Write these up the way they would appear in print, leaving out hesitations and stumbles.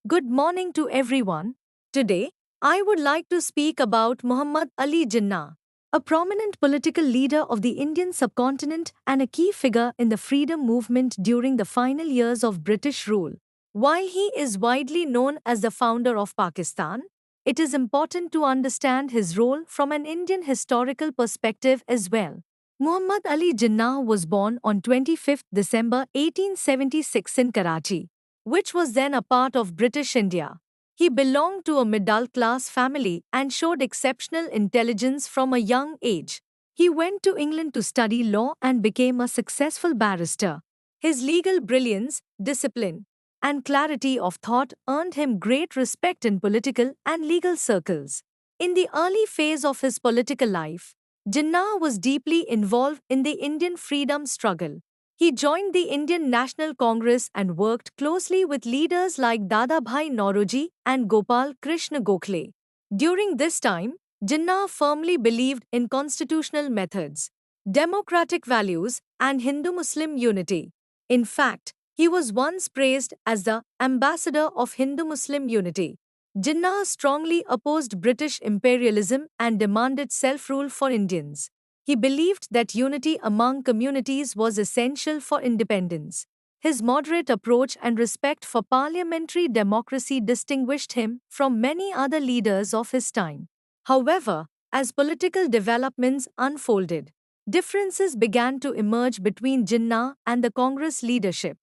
Good morning to everyone. Today, I would like to speak about Muhammad Ali Jinnah, a prominent political leader of the Indian subcontinent and a key figure in the freedom movement during the final years of British rule. While he is widely known as the founder of Pakistan, it is important to understand his role from an Indian historical perspective as well. Muhammad Ali Jinnah was born on 25th December 1876 in Karachi, which was then a part of British India. He belonged to a middle class family and showed exceptional intelligence from a young age. He went to England to study law and became a successful barrister. His legal brilliance, discipline, and clarity of thought earned him great respect in political and legal circles. In the early phase of his political life, Jinnah was deeply involved in the Indian freedom struggle. He joined the Indian National Congress and worked closely with leaders like Dadabhai Naoroji and Gopal Krishna Gokhale. During this time, Jinnah firmly believed in constitutional methods, democratic values, and Hindu Muslim unity. In fact, he was once praised as the ambassador of Hindu Muslim unity. Jinnah strongly opposed British imperialism and demanded self rule for Indians. He believed that unity among communities was essential for independence. His moderate approach and respect for parliamentary democracy distinguished him from many other leaders of his time. However, as political developments unfolded, differences began to emerge between Jinnah and the Congress leadership.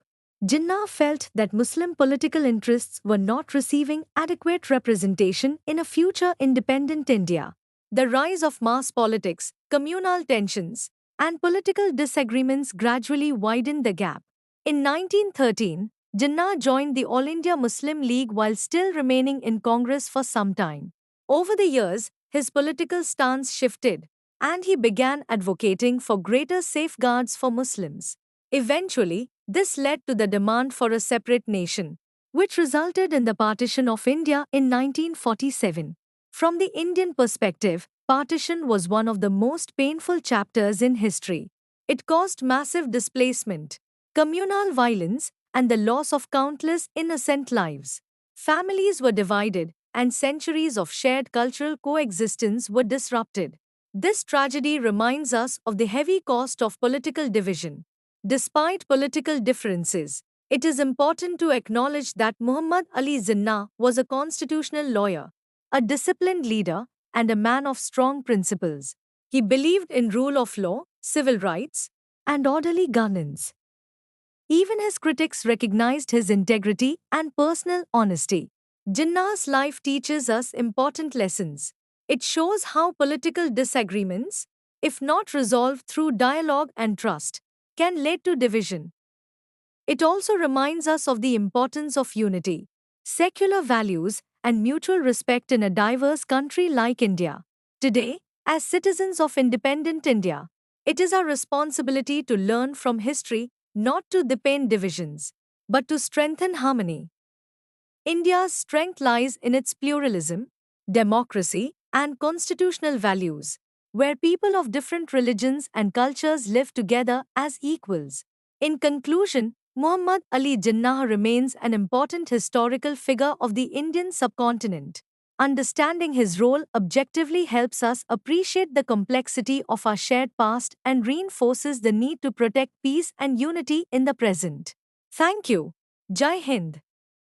Jinnah felt that Muslim political interests were not receiving adequate representation in a future independent India. The rise of mass politics, communal tensions, and political disagreements gradually widened the gap. In 1913, Jinnah joined the All India Muslim League while still remaining in Congress for some time. Over the years, his political stance shifted, and he began advocating for greater safeguards for Muslims. Eventually, this led to the demand for a separate nation, which resulted in the partition of India in 1947. From the Indian perspective, partition was one of the most painful chapters in history. It caused massive displacement, communal violence, and the loss of countless innocent lives. Families were divided, and centuries of shared cultural coexistence were disrupted. This tragedy reminds us of the heavy cost of political division. Despite political differences, it is important to acknowledge that Muhammad Ali Jinnah was a constitutional lawyer, a disciplined leader, and a man of strong principles. He believed in rule of law, civil rights, and orderly governance. Even his critics recognized his integrity and personal honesty. Jinnah's life teaches us important lessons. It shows how political disagreements, if not resolved through dialogue and trust, can lead to division. It also reminds us of the importance of unity, secular values, and mutual respect in a diverse country like India. Today, as citizens of independent India, it is our responsibility to learn from history, not to deepen divisions, but to strengthen harmony. India's strength lies in its pluralism, democracy, and constitutional values, where people of different religions and cultures live together as equals. In conclusion, Muhammad Ali Jinnah remains an important historical figure of the Indian subcontinent. Understanding his role objectively helps us appreciate the complexity of our shared past and reinforces the need to protect peace and unity in the present. Thank you. Jai Hind.